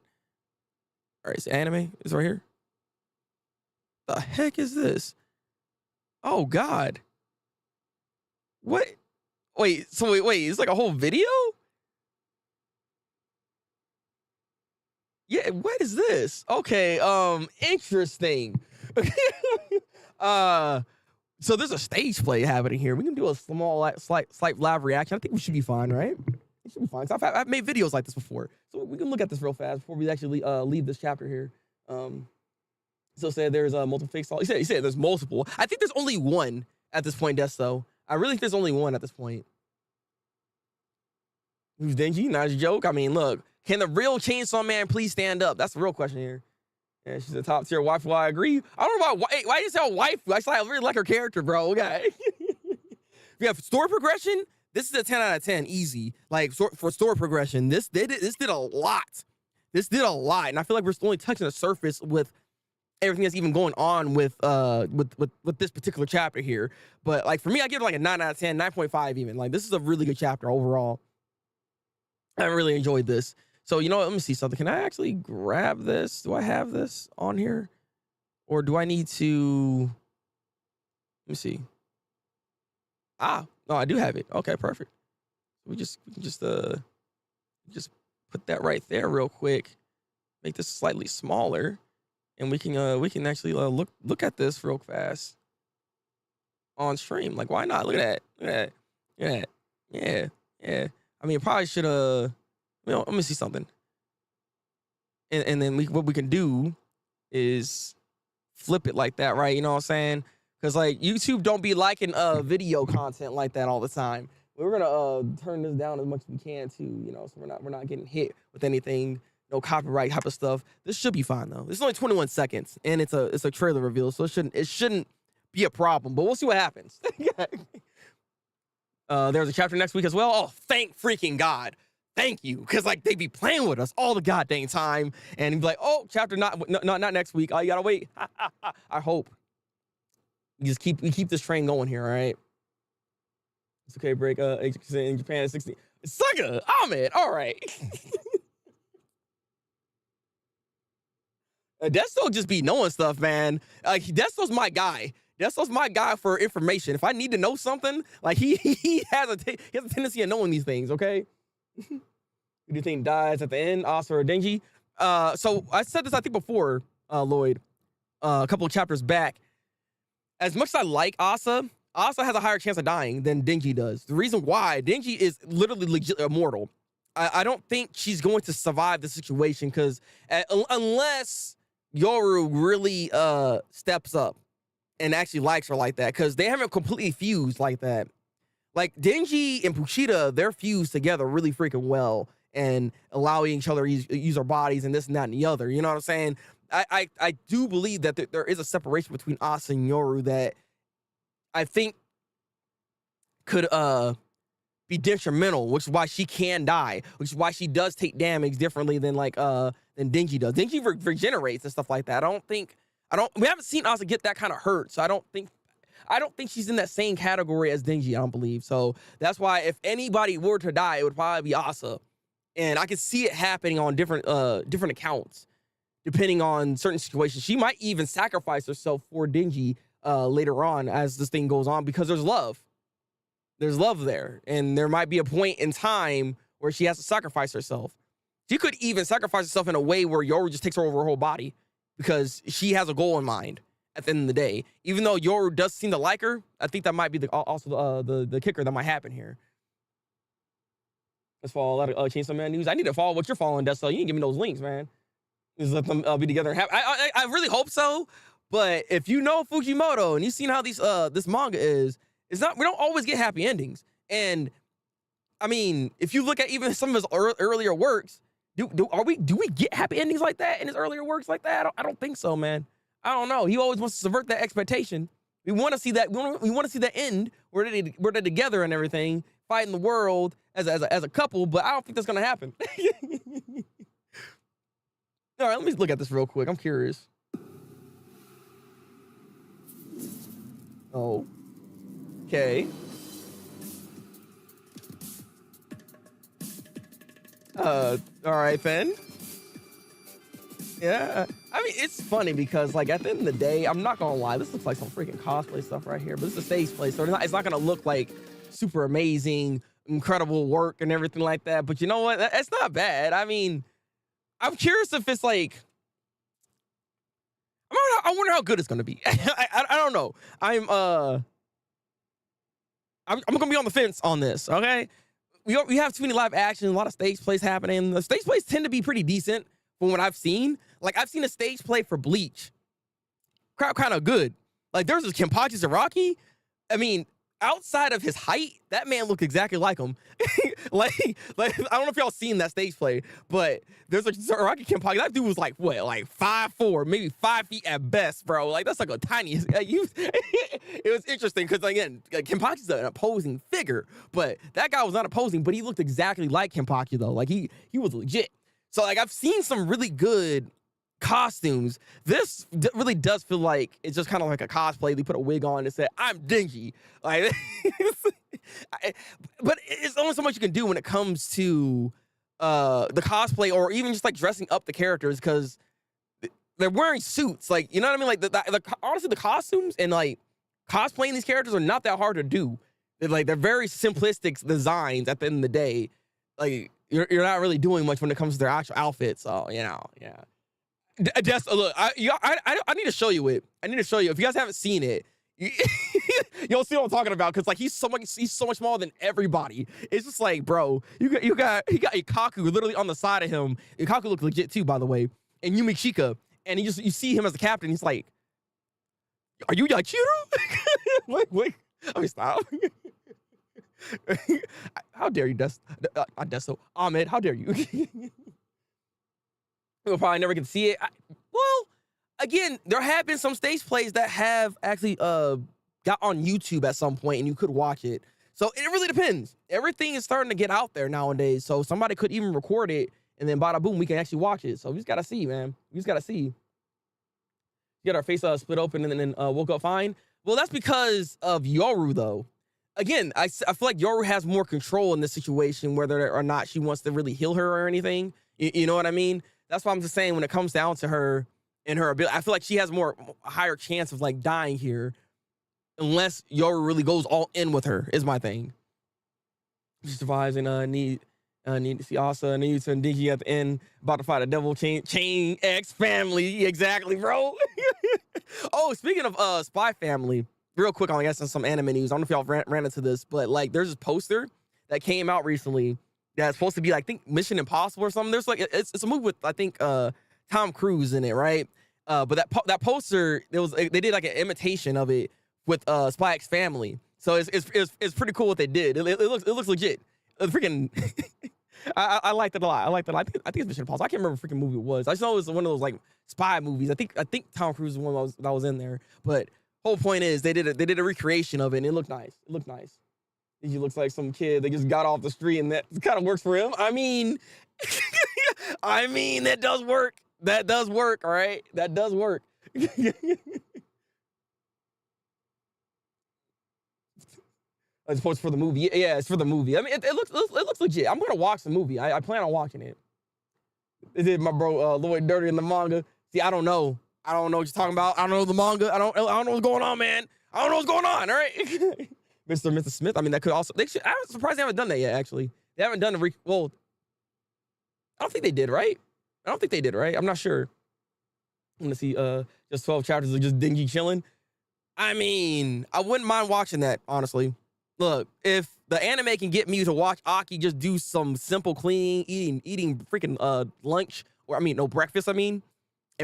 All right, so anime is right here. The heck is this? Oh God. What? Wait, so wait, it's like a whole video? Yeah, what is this? Okay, interesting. So there's a stage play happening here. We can do a slight live reaction. I think we should be fine, right? It should be fine. So I've made videos like this before. So we can look at this real fast before we actually leave this chapter here. So said there's multiple fake Saw. He said there's multiple. I think there's only one at this point, Des, though. I really think there's only one at this point. Who's dingy? Not a joke. I mean, look, can the real Chainsaw Man please stand up? That's the real question here. Yeah, she's a top tier waifu. I agree. I don't know about why you say waifu. I really like her character, bro. Okay. We have story progression. This is a 10 out of 10, easy. Like for story progression, this did a lot. This did a lot, and I feel like we're only touching the surface with everything that's even going on with this particular chapter here. But like for me, I give it like a 9 out of 10, 9.5 even. Like this is a really good chapter overall. I really enjoyed this. So you know what? Let me see something. Can I actually grab this? Do I have this on here, or do I need to? Let me see. No, I do have it. Okay, perfect. We can just put that right there real quick. Make this slightly smaller, and we can actually look at this real fast on stream. Like, why not? Look at that. Yeah. I mean, probably should let me see something. And then what we can do is flip it like that, right? You know what I'm saying? Because like YouTube don't be liking video content like that all the time. We're gonna turn this down as much as we can too, you know, so we're not getting hit with anything, no copyright type of stuff. This should be fine though. This is only 21 seconds, and it's a trailer reveal, so it shouldn't be a problem. But we'll see what happens. There's a chapter next week as well. Oh, thank freaking God. Thank you, because like they be playing with us all the goddamn time, and be like, "Oh, chapter not next week. Oh, you gotta wait." I hope we keep this train going here. All right, it's okay. Break 8% in Japan. 16. Sucker, Ahmed. All right. Desto just be knowing stuff, man. Like Desto's my guy. Desto's my guy for information. If I need to know something, like he has a tendency of knowing these things. Okay. Who do you think dies at the end, Asa or Denji? So I said this I think before, Lloyd, a couple of chapters back. As much as I like Asa has a higher chance of dying than Denji does. The reason why, Denji is literally legit immortal. I don't think she's going to survive the situation because unless Yoru really steps up and actually likes her like that, because they haven't completely fused like that. Like Denji and Bushida, they're fused together really freaking well and allowing each other to use their bodies and this and that and the other. You know what I'm saying? I do believe that there is a separation between Asa and Yoru that I think could be detrimental, which is why she can die, which is why she does take damage differently than than Denji does. Denji regenerates and stuff like that. We haven't seen Asa get that kind of hurt, so I don't think she's in that same category as Denji, I don't believe. So that's why if anybody were to die, it would probably be Asa. And I could see it happening on different accounts, depending on certain situations. She might even sacrifice herself for Denji later on as this thing goes on because there's love. There's love there. And there might be a point in time where she has to sacrifice herself. She could even sacrifice herself in a way where Yoru just takes her over her whole body because she has a goal in mind at the end of the day. Even though Yoru does seem to like her, I think that might be also the kicker that might happen here. Let's follow a lot of Chainsaw Man news. I need to follow what you're following, Desto. You didn't give me those links, man. Just let them be together and have. I really hope so. But if you know Fujimoto and you've seen how this manga is, we don't always get happy endings. And I mean, if you look at even some of his earlier works, do we get happy endings like that in his earlier works like that? I don't think so, man. I don't know. He always wants to subvert that expectation. We want to see that. We want to see the end where they're together and everything, fighting the world as a couple. But I don't think that's gonna happen. All right, let me look at this real quick. I'm curious. Oh, okay. All right then. Yeah, I mean, it's funny because like at the end of the day, I'm not gonna lie, this looks like some freaking cosplay stuff right here, but it's a stage play, so it's not gonna look like super amazing, incredible work and everything like that. But you know what? That's not bad. I mean, I'm curious if it's like, I wonder how good it's gonna be. I don't know. I'm gonna be on the fence on this. Okay, we have too many live action, a lot of stage plays happening. The stage plays tend to be pretty decent from what I've seen. Like I've seen a stage play for Bleach, kind of good. Like there's this Kenpachi Zaraki. I mean, outside of his height, that man looked exactly like him. like I don't know if y'all seen that stage play, but there's like Zaraki Kenpachi. That dude was like what, like 5'4", maybe 5 feet at best, bro. Like that's like a tiny. It was interesting because again, Kenpachi's an opposing figure, but that guy was not opposing, but he looked exactly like Kenpachi though. Like he was legit. So like I've seen some really good costumes. This really does feel like it's just kind of like a cosplay. They put a wig on and said, "I'm Denji." Like, but it's only so much you can do when it comes to the cosplay or even just like dressing up the characters because they're wearing suits. Like, you know what I mean? Like honestly, the costumes and like cosplaying these characters are not that hard to do. They're very simplistic designs at the end of the day. Like you're not really doing much when it comes to their actual outfits. So you know, yeah. Look, I need to show you it. I need to show you. If you guys haven't seen it, you'll see what I'm talking about. Cause like he's so much smaller than everybody. It's just like, bro, he got Ikaku literally on the side of him. Ikaku looked legit too, by the way. And Yumi Chika, and you see him as a captain. He's like, "Are you Yachiru?" wait. Let me stop. How dare you, Desto? Ahmed, how dare you? We'll probably never get to see it. Well, again, there have been some stage plays that have actually got on YouTube at some point, and you could watch it. So it really depends. Everything is starting to get out there nowadays. So somebody could even record it, and then bada boom, we can actually watch it. So we just gotta see, man. We just gotta see. Get our face split open and then woke up fine. Well, that's because of Yoru, though. again, I feel like Yoru has more control in this situation, whether or not she wants to really heal her or anything. You know what I mean? That's why I'm just saying when it comes down to her and her ability, I feel like she has a higher chance of like dying here, unless Yoru really goes all in with her. Is my thing. She survives and need to see Asa, needs and Dinky at the end, about to fight a devil chain X family. Exactly, bro. Oh, speaking of Spy Family, real quick, I guess on some anime news. I don't know if y'all ran into this, but like there's this poster that came out recently that's supposed to be like, I think Mission Impossible or something. There's like it's a movie with I think Tom Cruise in it, right? But that poster, they did like an imitation of it with Spy X Family. So it's pretty cool what they did. It looks legit. Freaking, I liked it a lot. I liked it. I think it's Mission Impossible. I can't remember what freaking movie it was. I just know it was one of those like spy movies. I think Tom Cruise was one that was in there. But whole point is they did a recreation of it and it looked nice. It looked nice. He looks like some kid that just got off the street and that kind of works for him. I mean, that does work. That does work. All right, that does work. As opposed for the movie. Yeah, it's for the movie. I mean, it looks legit. I'm gonna watch the movie. I plan on watching it. It did my bro Lloyd Dirty in the manga. See, I don't know. I don't know what you're talking about. I don't know the manga. I don't know what's going on, man. I don't know what's going on. All right, Mr. Smith. I mean, that could also. I'm surprised they haven't done that yet. Actually, they haven't done well. I don't think they did, right? I don't think they did, right? I'm not sure. I'm gonna see just 12 chapters of just Dingy chilling. I mean, I wouldn't mind watching that, honestly. Look, if the anime can get me to watch Aki just do some simple cleaning, eating freaking lunch, breakfast, and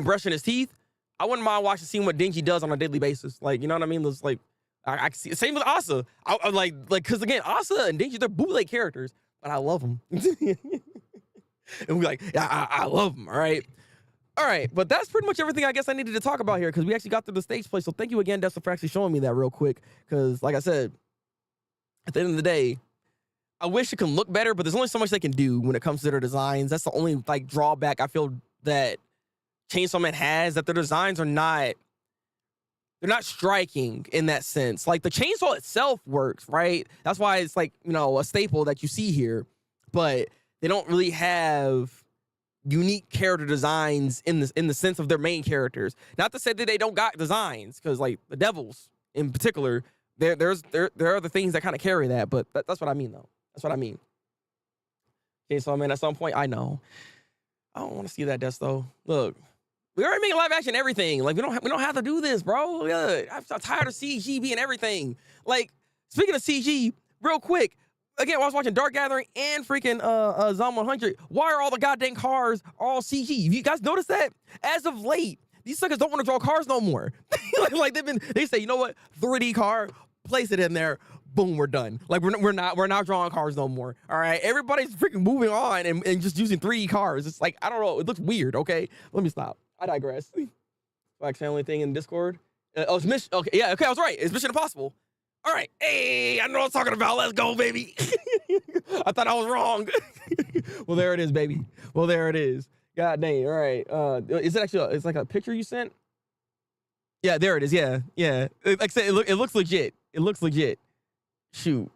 brushing his teeth, I wouldn't mind seeing what Denji does on a daily basis. Like, you know what I mean? It's like, I see. Same with Asa. I like, because again, Asa and Denji, they're bootleg characters, but I love them. And we're like, yeah, I love them. All right, but that's pretty much everything I guess I needed to talk about here because we actually got through the stage play. So thank you again, Dessa, for actually showing me that real quick. Because like I said, at the end of the day, I wish it can look better, but there's only so much they can do when it comes to their designs. That's the only like drawback I feel that Chainsaw Man has, that their designs are not, they're not striking in that sense. Like the chainsaw itself works, right? That's why it's like, a staple that you see here, but they don't really have unique character designs in the sense of their main characters. Not to say that they don't got designs, because like the Devils in particular, there are the things that kind of carry that, but that's what I mean though. That's what I mean. Okay, so at some point, I know I don't want to see that death though. Look, we already making live action everything. Like we don't have to do this, bro. I'm tired of CG being everything. Like speaking of CG, real quick. Again, I was watching Dark Gathering and freaking Zom 100. Why are all the goddamn cars all CG? You guys notice that? As of late, these suckers don't want to draw cars no more. like they say, you know what? 3D car, place it in there. Boom, we're done. Like we're not drawing cars no more. All right, everybody's freaking moving on and just using 3D cars. It's like I don't know. It looks weird. Okay, let me stop. I digress. Like family thing in Discord. It's Mission. Okay, yeah. Okay, I was right. It's Mission Impossible. All right, hey, I know what I'm talking about. Let's go, baby. I thought I was wrong. Well, there it is, baby. Well, there it is. God dang. All right. Is it actually? It's like a picture you sent. Yeah, there it is. Yeah. Like I said, it looks legit. It looks legit. Shoot.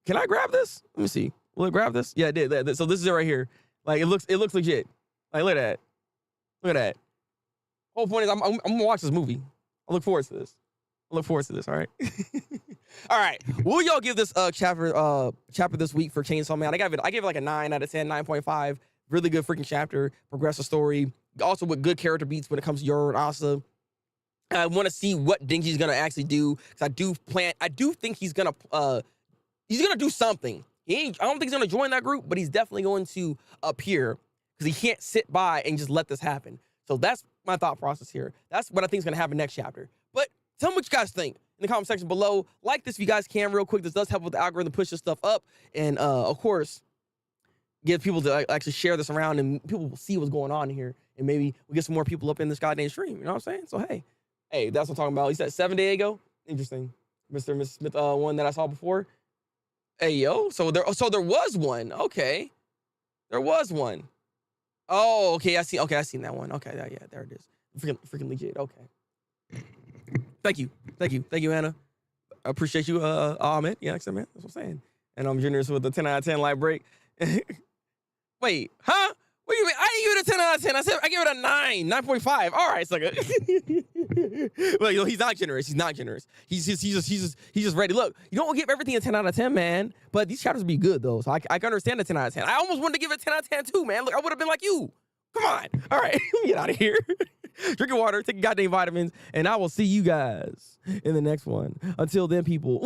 Can I grab this? Let me see. Will it grab this? Yeah, it did. So this is it right here. Like it looks legit. Like look at that. Look at that. Whole point is I'm gonna watch this movie. I look forward to this. All right. All right. Will y'all give this chapter this week for Chainsaw Man? I gave it like a 9 out of 10, 9.5. Really good freaking chapter. Progressive story. Also with good character beats when it comes to Yoru and Asa. I want to see what Denji's gonna actually do because I do think he's gonna do something. I don't think he's gonna join that group, but he's definitely going to appear because he can't sit by and just let this happen. So that's my thought process here. That's what I think is gonna happen next chapter. But tell me what you guys think in the comment section below. Like this if you guys can real quick. This does help with the algorithm, push this stuff up, and of course, get people to actually share this around and people will see what's going on here, and maybe we'll get some more people up in this goddamn stream. You know what I'm saying? So hey, that's what I'm talking about. He said 7 days ago. Interesting, Mr. and Mrs. Smith. One that I saw before. Hey yo, so there was one. Okay, there was one. Oh, okay, I see. Okay, I seen that one. Okay, yeah, there it is. Freaking legit. Okay. Thank you, Anna. appreciate you, Ahmed. Yeah, like I said, man. That's what I'm saying. And I'm generous with the 10 out of 10 light break. Wait, huh? What do you mean? I didn't give it a 10 out of 10. I said I give it a 9, 9.5. All right, sucker. Well, he's not generous. He's not generous. He's just ready. Look, you don't give everything a 10 out of 10, man. But these chapters be good though, so I can understand the 10 out of 10. I almost wanted to give it a 10 out of 10 too, man. Look, I would have been like you. Come on. All right, let me get out of here. Drink your water, take your goddamn vitamins, and I will see you guys in the next one. Until then, people,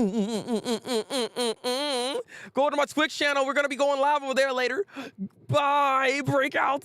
go to my Twitch channel. We're going to be going live over there later. Bye. Breakout.